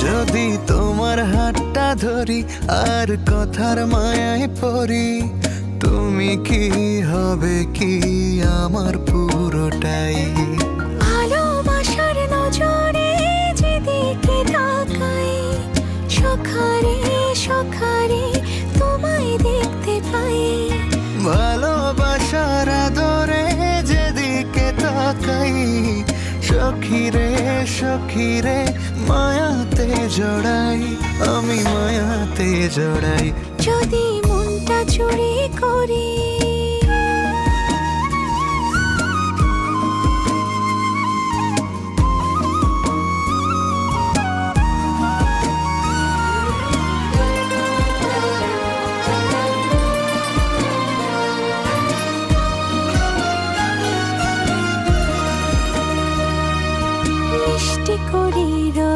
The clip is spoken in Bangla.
যদি তোমার হাতটা ধরি আর কথার মায়ায় পড়ি, তুমি কি হবে কি আমার পুরোটাই। ভালোবাসার নজরে যেদিকে তাকাই, সখারে সখারে তোমায় দেখতে পাই। ভালোবাসার আদরে যেদিকে তাকাই, সখিরে সখিরে মায়াতে জড়াই, আমি মায়াতে জড়াই। যদি মনটা চুরি করি